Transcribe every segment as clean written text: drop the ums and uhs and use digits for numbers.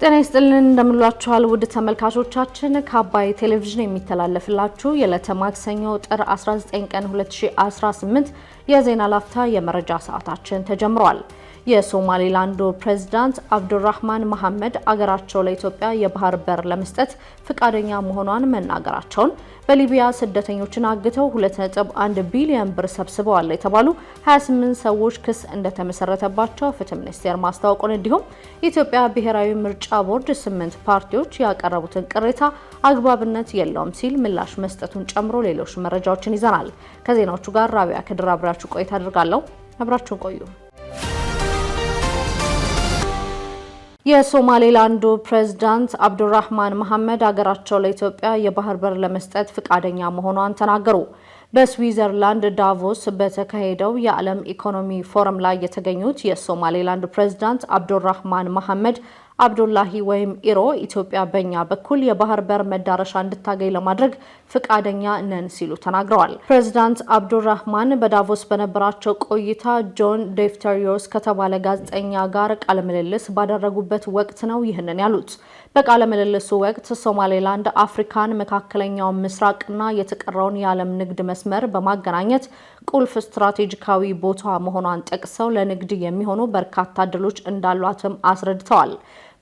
ጤና ይስጥልን እንደምንላችኋል ውድ ተመልካቾቻችን ከአባይ ቴሌቪዥን የሚተላለፍላችሁ የዕለተ ማክሰኞ ጥር 19 ቀን 2018 የዜና ላፍታ የመረጃ ሰዓታችን ተጀምሯል። የሶማሊላንዱ ፕሬዝዳንት አብዱራህማን መሐመድ አገራቸው ለኢትዮጵያ የባህር በር ለመስጠት ፍቃደኛ መሆኗን መናገራቸውን፣ በሊቢያ ስደተኞችን አግተው 2.1 ቢሊዮን ብር ሰብስበዋል የተባሉ 28 ሰዎች ክስ እንደተመሰረተባቸው ፍትህ ሚኒስቴር ማስታወቁን፣ እንዲሁም የኢትዮጵያ ብሔራዊ ምርጫ ቦርድ 8 ፓርቲዎች ያቀረቡትን ቅሬታ አግባብነት የለውም ሲል ምላሽ መስጠቱን ጨምሮ ሌሎች መረጃዎችን ይዘናል። ከዜናዎቹ ጋር ራቢያ ከድር አብራችሁ ቆይታ አድርጋለሁ። አብራችሁን ቆዩ። የሶማሊላንዱ ፕሬዝዳንት አብዱራህማን መሐመድ አገራቸው ለኢትዮጵያ የባህር በር ለመስጠት ፍቃደኛ መሆኗን ተናገሩ። በስዊዘርላንድ ዳቮስ በተካሄደው የዓለም ኢኮኖሚ ፎረም ላይ የተገኙት የሶማሊላንድ ፕሬዝዳንት አብዱራህማን መሐመድ አብዱላሂ ወይም ኢሮ ኢትዮጵያ በእኛ በኩል የባህር በር መዳረሻ እንድታገኝ ለማድረግ ፍቃደኛ ነን ሲሉ ተናግረዋል። ፕሬዝዳንት አብዱራህማን በዳቮስ በነበራቸው ቆይታ ጆን ዴፍተሪዮስ ከተባለ ጋዜጠኛ ጋር ቃለ ምልልስ ባደረጉበት ወቅት ነው ይህንን ያሉት። በቃለ ምልልሱ ወቅት ሶማሌላንድ አፍሪካን፣ መካከለኛው ምስራቅና የተቀረውን የዓለም ንግድ መስመር በማገናኘት ቁልፍ ስትራቴጂካዊ ቦታ መሆኗን ጠቅሰው ለንግድ የሚሆኑ በርካታ እድሎች እንዳሏትም አስረድተዋል።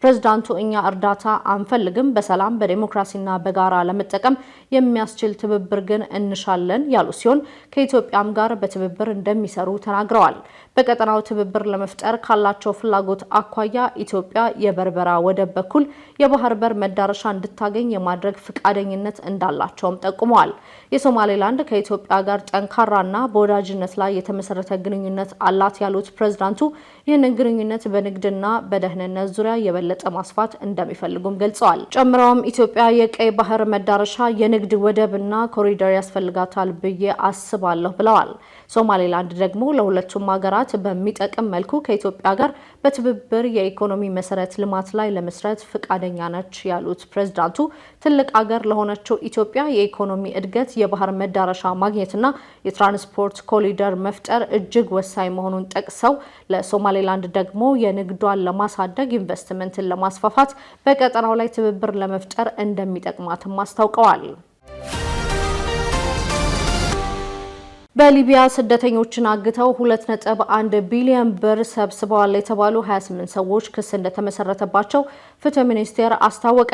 ፕሬዝዳንቱ እኛ እርዳታ አንፈልግም፣ በሰላም በዲሞክራሲና በጋራ ለመጠቀም የሚያስችል ትብብር ግን እንሻለን ያሉ ሲሆን ከኢትዮጵያም ጋር በትብብር እንደሚሰሩ ተናግረዋል። በቀጠናው ትብብር ለመፍጠር ካላቸው ፍላጎት አኳያ ኢትዮጵያ የበርበራ ወደብ በኩል የባህር በር መዳረሻ እንድታገኝ የማድረግ ፍቃደኝነት እንዳላቸውም ጠቁመዋል። የሶማሌላንድ ከኢትዮጵያ ጋር ጠንካራና በወዳጅነት ላይ የተመሰረተ ግንኙነት አላት ያሉት ፕሬዝዳንቱ ይህንን ግንኙነት በንግድና በደህንነት ዙሪያ የበለጠ ማስፋት እንደሚፈልጉም ገልጸዋል። ጨምረውም ኢትዮጵያ የቀይ ባህር መዳረሻ የንግድ ወደብና ኮሪደር ያስፈልጋታል ብዬ አስባለሁ ብለዋል። ሶማሌላንድ ደግሞ ለሁለቱም ሀገራት በሚጠቅም መልኩ ከኢትዮጵያ ጋር በትብብር የኢኮኖሚ መሰረት ልማት ላይ ለመስራት ፍቃደኛ ነች ያሉት ፕሬዝዳንቱ ትልቅ ሀገር ለሆነችው ኢትዮጵያ የኢኮኖሚ እድገት የባህር መዳረሻ ማግኘትና የትራንስፖርት ኮሪደር መፍጠር እጅግ ወሳኝ መሆኑን ጠቅሰው ለሶማሌላንድ ደግሞ የንግዷን ለማሳደግ ኢንቨስትመንትን ለማስፋፋት በቀጠናው ላይ ትብብር ለመፍጠር እንደሚጠቅማትም አስታውቀዋል። በሊቢያ ስደተኞችን አግተው 2.1 ቢሊዮን ብር ሰብስበዋል የተባሉ 28 ሰዎች ክስ እንደተመሰረተባቸው ፍትህ ሚኒስቴር አስታወቀ።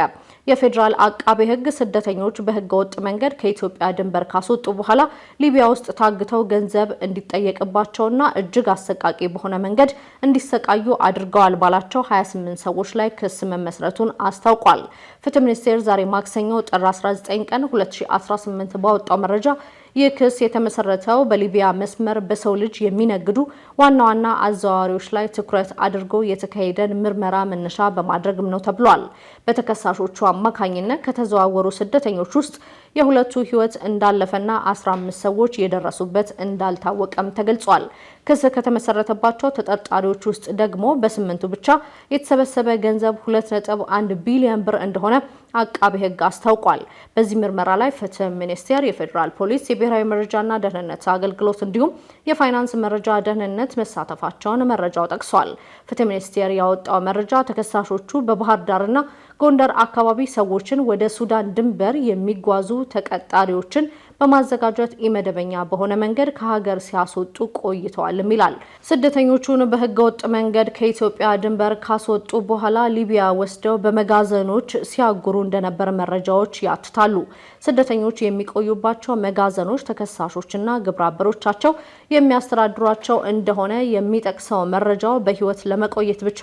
የፌዴራል አቃቤ ሕግ ስደተኞች በህገ ወጥ መንገድ ከኢትዮጵያ ድንበር ካስወጡ በኋላ ሊቢያ ውስጥ ታግተው ገንዘብ እንዲጠየቅባቸውና እጅግ አሰቃቂ በሆነ መንገድ እንዲሰቃዩ አድርገዋል ባላቸው 28 ሰዎች ላይ ክስ መመስረቱን አስታውቋል። ፍትህ ሚኒስቴር ዛሬ ማክሰኞ ጥር 19 ቀን 2018 ባወጣው መረጃ ይህ ክስ የተመሰረተው በሊቢያ መስመር በሰው ልጅ የሚነግዱ ዋና ዋና አዘዋዋሪዎች ላይ ትኩረት አድርጎ የተካሄደን ምርመራ መነሻ በማድረግም ነው ተብሏል። በተከሳሾቹ አማካኝነት ከተዘዋወሩ ስደተኞች ውስጥ የሁለቱ ህይወት እንዳለፈና 15 ሰዎች የደረሱበት እንዳልታወቀም ተገልጿል። ክስ ከተመሰረተባቸው ተጠርጣሪዎች ውስጥ ደግሞ በስምንቱ ብቻ የተሰበሰበ ገንዘብ 2.1 ቢሊዮን ብር እንደሆነ አቃቤ ሕግ አስታውቋል። በዚህ ምርመራ ላይ ፍትህ ሚኒስቴር፣ የፌዴራል ፖሊስ፣ የብሔራዊ መረጃና ደህንነት አገልግሎት እንዲሁም የፋይናንስ መረጃ ደህንነት መሳተፋቸውን መረጃው ጠቅሷል። ፍትህ ሚኒስቴር ያወጣው መረጃ ተከሳሾቹ በባህር ዳርና ጎንደር አካባቢ ሰዎችን ወደ ሱዳን ድንበር የሚጓዙ ተቀጣሪዎችን በማዘጋጀት ኢመደበኛ በሆነ መንገድ ከሀገር ሲያስወጡ ቆይተዋል ይላል። ስደተኞቹን በህገወጥ መንገድ ከኢትዮጵያ ድንበር ካስወጡ በኋላ ሊቢያ ወስደው በመጋዘኖች ሲያጉሩ እንደነበር መረጃዎች ያትታሉ። ስደተኞች የሚቆዩባቸው መጋዘኖች ተከሳሾችና ግብረ አበሮቻቸው የሚያስተዳድሯቸው እንደሆነ የሚጠቅሰው መረጃው በህይወት ለመቆየት ብቻ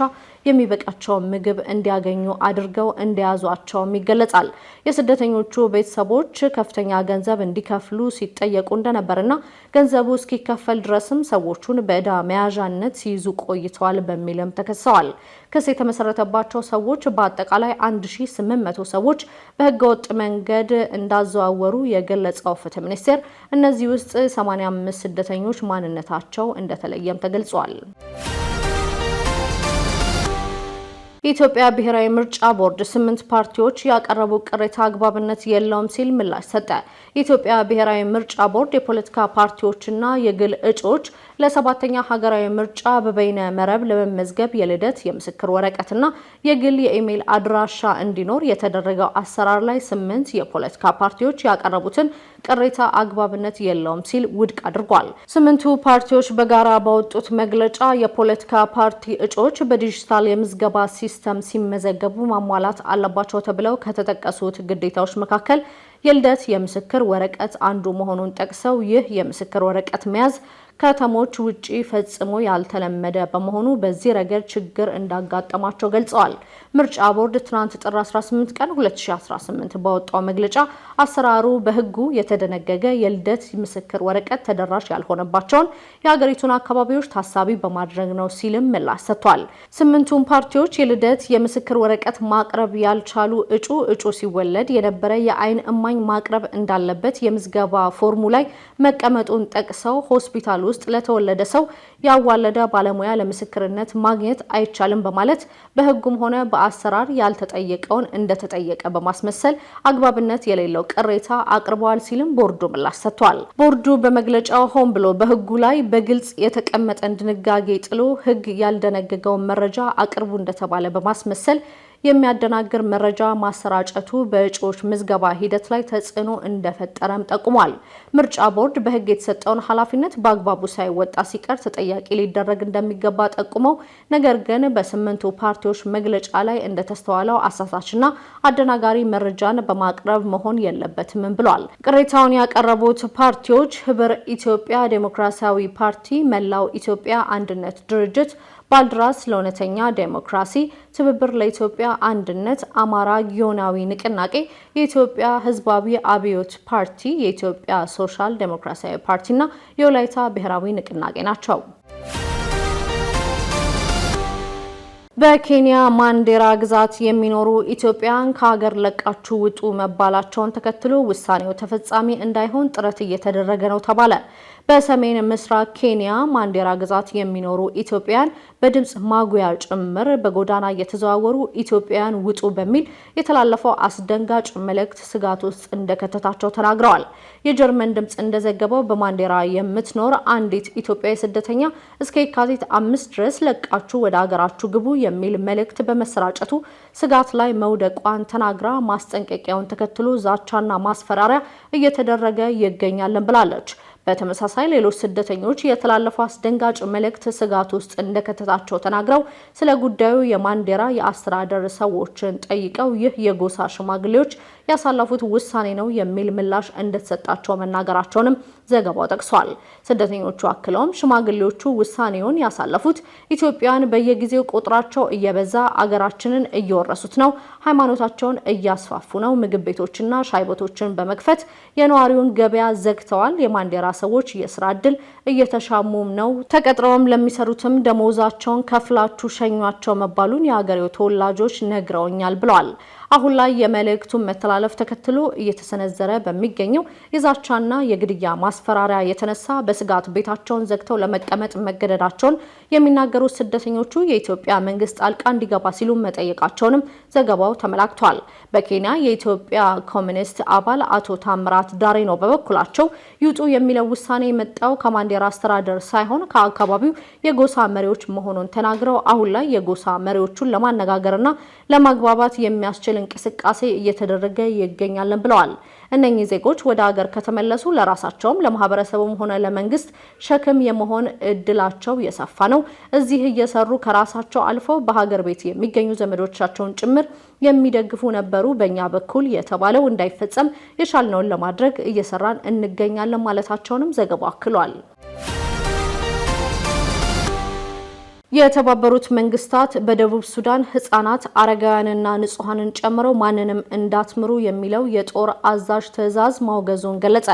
የሚበቃቸው ምግብ እንዲያገኙ አድርገው እንደያዟቸውም ይገለጻል። የስደተኞቹ ቤተሰቦች ከፍተኛ ገንዘብ እንዲከፍሉ ሲጠየቁ እንደነበርና ገንዘቡ እስኪከፈል ድረስም ሰዎቹን በዕዳ መያዣነት ሲይዙ ቆይተዋል በሚልም ተከሰዋል። ክስ የተመሰረተባቸው ሰዎች በአጠቃላይ 1800 ሰዎች በህገወጥ መንገድ እንዳዘዋወሩ የገለጸው ፍትህ ሚኒስቴር እነዚህ ውስጥ 85 ስደተኞች ማንነታቸው እንደተለየም ተገልጿል። የኢትዮጵያ ብሔራዊ ምርጫ ቦርድ 8 ፓርቲዎች ያቀረቡ ቅሬታ አግባብነት የለውም ሲል ምላሽ ሰጠ። የኢትዮጵያ ብሔራዊ ምርጫ ቦርድ የፖለቲካ ፓርቲዎችና የግል እጩዎች ለሰባተኛ ሀገራዊ ምርጫ በበይነ መረብ ለመመዝገብ የልደት የምስክር ወረቀትና የግል የኢሜይል አድራሻ እንዲኖር የተደረገው አሰራር ላይ 8 የፖለቲካ ፓርቲዎች ያቀረቡትን ቅሬታ አግባብነት የለውም ሲል ውድቅ አድርጓል። 8ቱ ፓርቲዎች በጋራ ባወጡት መግለጫ የፖለቲካ ፓርቲ እጩዎች በዲጂታል የምዝገባ ሲስተም ሲመዘገቡ ማሟላት አለባቸው ተብለው ከተጠቀሱት ግዴታዎች መካከል የልደት የምስክር ወረቀት አንዱ መሆኑን ጠቅሰው ይህ የምስክር ወረቀት መያዝ ከተሞች ውጪ ፈጽሞ ያልተለመደ በመሆኑ በዚህ ረገድ ችግር እንዳጋጠማቸው ገልጸዋል። ምርጫ ቦርድ ትናንት ጥር 18 ቀን 2018 ባወጣው መግለጫ አሰራሩ በሕጉ የተደነገገ የልደት ምስክር ወረቀት ተደራሽ ያልሆነባቸውን የሀገሪቱን አካባቢዎች ታሳቢ በማድረግ ነው ሲልም ምላሽ ሰጥቷል። 8ቱም ፓርቲዎች የልደት የምስክር ወረቀት ማቅረብ ያልቻሉ እጩ ሲወለድ የነበረ የአይን እማኝ ማቅረብ እንዳለበት የምዝገባ ፎርሙ ላይ መቀመጡን ጠቅሰው ሆስፒታል ውስጥ ለተወለደ ሰው ያዋለደ ባለሙያ ለምስክርነት ማግኘት አይቻልም በማለት በሕጉም ሆነ በአሰራር ያልተጠየቀውን እንደተጠየቀ በማስመሰል አግባብነት የሌለው ቅሬታ አቅርበዋል ሲልም ቦርዱ ምላሽ ሰጥቷል። ቦርዱ በመግለጫው ሆን ብሎ በሕጉ ላይ በግልጽ የተቀመጠን ድንጋጌ ጥሎ ሕግ ያልደነገገውን መረጃ አቅርቡ እንደተባለ በማስመሰል የሚያደናግር መረጃ ማሰራጨቱ በእጩዎች ምዝገባ ሂደት ላይ ተጽዕኖ እንደፈጠረም ጠቁሟል። ምርጫ ቦርድ በሕግ የተሰጠውን ኃላፊነት በአግባቡ ሳይወጣ ሲቀር ተጠያቂ ሊደረግ እንደሚገባ ጠቁመው ነገር ግን በ8ቱ ፓርቲዎች መግለጫ ላይ እንደተስተዋለው አሳሳችና አደናጋሪ መረጃን በማቅረብ መሆን የለበትም ብሏል። ቅሬታውን ያቀረቡት ፓርቲዎች ህብር ኢትዮጵያ ዴሞክራሲያዊ ፓርቲ፣ መላው ኢትዮጵያ አንድነት ድርጅት፣ ባልድራስ ለእውነተኛ ዴሞክራሲ፣ ትብብር ለኢትዮጵያ አንድነት፣ አማራ ጊዮናዊ ንቅናቄ፣ የኢትዮጵያ ህዝባዊ አብዮት ፓርቲ፣ የኢትዮጵያ ሶሻል ዴሞክራሲያዊ ፓርቲና የወላይታ ብሔራዊ ንቅናቄ ናቸው። በኬንያ ማንዴራ ግዛት የሚኖሩ ኢትዮጵያውያን ከሀገር ለቃችሁ ውጡ መባላቸውን ተከትሎ ውሳኔው ተፈጻሚ እንዳይሆን ጥረት እየተደረገ ነው ተባለ። በሰሜን ምስራቅ ኬንያ ማንዴራ ግዛት የሚኖሩ ኢትዮጵያውያን በድምጽ ማጉያ ጭምር በጎዳና እየተዘዋወሩ ኢትዮጵያውያን ውጡ በሚል የተላለፈው አስደንጋጭ መልእክት ስጋት ውስጥ እንደከተታቸው ተናግረዋል። የጀርመን ድምጽ እንደዘገበው በማንዴራ የምትኖር አንዲት ኢትዮጵያዊ ስደተኛ እስከ የካቲት 5 ድረስ ለቃችሁ ወደ ሀገራችሁ ግቡ የሚል መልእክት በመሰራጨቱ ስጋት ላይ መውደቋን ተናግራ ማስጠንቀቂያውን ተከትሎ ዛቻና ማስፈራሪያ እየተደረገ ይገኛልን ብላለች። በተመሳሳይ ሌሎች ስደተኞች የተላለፈው አስደንጋጭ መልእክት ስጋት ውስጥ እንደከተታቸው ተናግረው ስለ ጉዳዩ የማንዴራ የአስተዳደር ሰዎችን ጠይቀው ይህ የጎሳ ሽማግሌዎች ያሳለፉት ውሳኔ ነው የሚል ምላሽ እንደተሰጣቸው መናገራቸውንም ዘገባው ጠቅሷል። ስደተኞቹ አክለውም ሽማግሌዎቹ ውሳኔውን ያሳለፉት ኢትዮጵያን በየጊዜው ቁጥራቸው እየበዛ አገራችንን እየወረሱት ነው፣ ሃይማኖታቸውን እያስፋፉ ነው፣ ምግብ ቤቶችና ሻይ ቤቶችን በመክፈት የነዋሪውን ገበያ ዘግተዋል፣ የማንዴራ ሰዎች የስራ ዕድል እየተሻሙም ነው፣ ተቀጥረውም ለሚሰሩትም ደሞዛቸውን ከፍላችሁ ሸኟቸው መባሉን የሀገሬው ተወላጆች ነግረውኛል ብለዋል። አሁን ላይ የመልእክቱን መተላለፍ ተከትሎ እየተሰነዘረ በሚገኘው የዛቻና የግድያ ማስፈራሪያ የተነሳ በስጋት ቤታቸውን ዘግተው ለመቀመጥ መገደዳቸውን የሚናገሩት ስደተኞቹ የኢትዮጵያ መንግስት ጣልቃ እንዲገባ ሲሉ መጠየቃቸውንም ዘገባው ተመላክቷል። በኬንያ የኢትዮጵያ ኮሚኒስት አባል አቶ ታምራት ዳሬኖ በበኩላቸው ይውጡ የሚለው ውሳኔ የመጣው ከማንዴራ አስተዳደር ሳይሆን ከአካባቢው የጎሳ መሪዎች መሆኑን ተናግረው አሁን ላይ የጎሳ መሪዎቹን ለማነጋገርና ለማግባባት የሚያስችል እንቅስቃሴ እየተደረገ ይገኛልን ብለዋል። እነኚህ ዜጎች ወደ ሀገር ከተመለሱ ለራሳቸውም ለማህበረሰቡም ሆነ ለመንግስት ሸክም የመሆን እድላቸው የሰፋ ነው። እዚህ እየሰሩ ከራሳቸው አልፈው በሀገር ቤት የሚገኙ ዘመዶቻቸውን ጭምር የሚደግፉ ነበሩ። በእኛ በኩል የተባለው እንዳይፈጸም የቻልነውን ለማድረግ እየሰራን እንገኛለን ማለታቸውንም ዘገባው አክሏል። የተባበሩት መንግስታት በደቡብ ሱዳን ህጻናት፣ አረጋውያንና ንጹሃንን ጨምሮ ማንንም እንዳትምሩ የሚለው የጦር አዛዥ ትዕዛዝ ማውገዙን ገለጸ።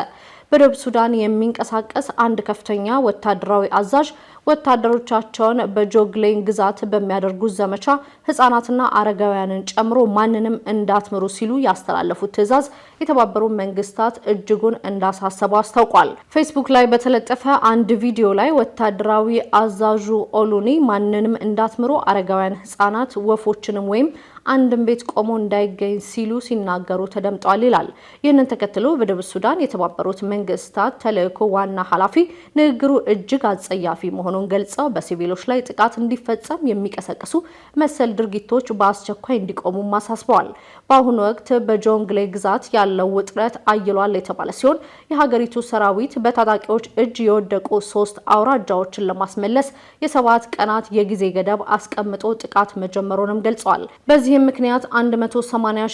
በደቡብ ሱዳን የሚንቀሳቀስ አንድ ከፍተኛ ወታደራዊ አዛዥ ወታደሮቻቸውን በጆግሌን ግዛት በሚያደርጉት ዘመቻ ህፃናትና አረጋውያንን ጨምሮ ማንንም እንዳትምሩ ሲሉ ያስተላለፉት ትዕዛዝ የተባበሩት መንግስታት እጅጉን እንዳሳሰበው አስታውቋል። ፌስቡክ ላይ በተለጠፈ አንድ ቪዲዮ ላይ ወታደራዊ አዛዡ ኦሉኒ ማንንም እንዳትምሩ፣ አረጋውያን፣ ህፃናት፣ ወፎችንም ወይም አንድም ቤት ቆሞ እንዳይገኝ ሲሉ ሲናገሩ ተደምጧል ይላል። ይህንን ተከትሎ በደቡብ ሱዳን የተባበሩት መንግስታት ተልእኮ ዋና ኃላፊ ንግግሩ እጅግ አጸያፊ መሆኑን ገልጸው በሲቪሎች ላይ ጥቃት እንዲፈጸም የሚቀሰቅሱ መሰል ድርጊቶች በአስቸኳይ እንዲቆሙ አሳስበዋል። በአሁኑ ወቅት በጆንግሌ ግዛት ያለው ውጥረት አይሏል የተባለ ሲሆን የሀገሪቱ ሰራዊት በታጣቂዎች እጅ የወደቁ 3 አውራጃዎችን ለማስመለስ የ7 ቀናት የጊዜ ገደብ አስቀምጦ ጥቃት መጀመሩንም ገልጸዋል። በዚህም ምክንያት 180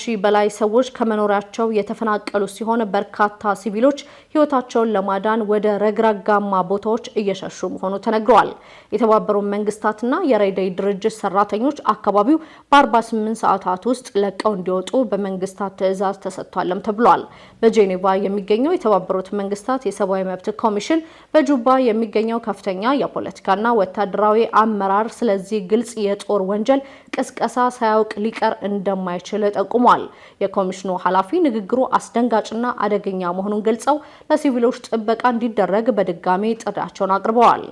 ሺህ በላይ ሰዎች ከመኖሪያቸው የተፈናቀሉ ሲሆን በርካታ ሲቪሎች ህይወታቸውን ለማዳን ወደ ረግረጋማ ቦታዎች እየሸሹ መሆኑ ተነግሯል። የተባበሩት መንግስታትና የረድኤት ድርጅት ሰራተኞች አካባቢው በ48 ሰዓታት ውስጥ ለቀው እንዲወጡ በመንግስታት ትዕዛዝ ተሰጥቷልም ተብሏል። በጄኔቫ የሚገኘው የተባበሩት መንግስታት የሰብአዊ መብት ኮሚሽን በጁባ የሚገኘው ከፍተኛ የፖለቲካና ወታደራዊ አመራር ስለዚህ ግልጽ የጦር ወንጀል ቅስቀሳ ሳያውቅ ሊቀር እንደማይችል ጠቁሟል። የኮሚሽኑ ኃላፊ ንግግሩ አስደንጋጭና አደገኛ መሆኑን ገልጸው ለሲቪሎች ጥበቃ እንዲደረግ በድጋሚ ጥሪያቸውን አቅርበዋል።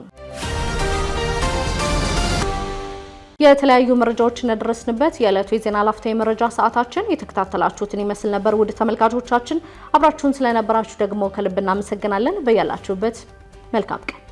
የተለያዩ መረጃዎችን ያደረስንበት የዕለቱ የዜና ላፍታ የመረጃ ሰዓታችን የተከታተላችሁትን ይመስል ነበር። ውድ ተመልካቾቻችን አብራችሁን ስለነበራችሁ ደግሞ ከልብ እናመሰግናለን። በያላችሁበት መልካም ቀን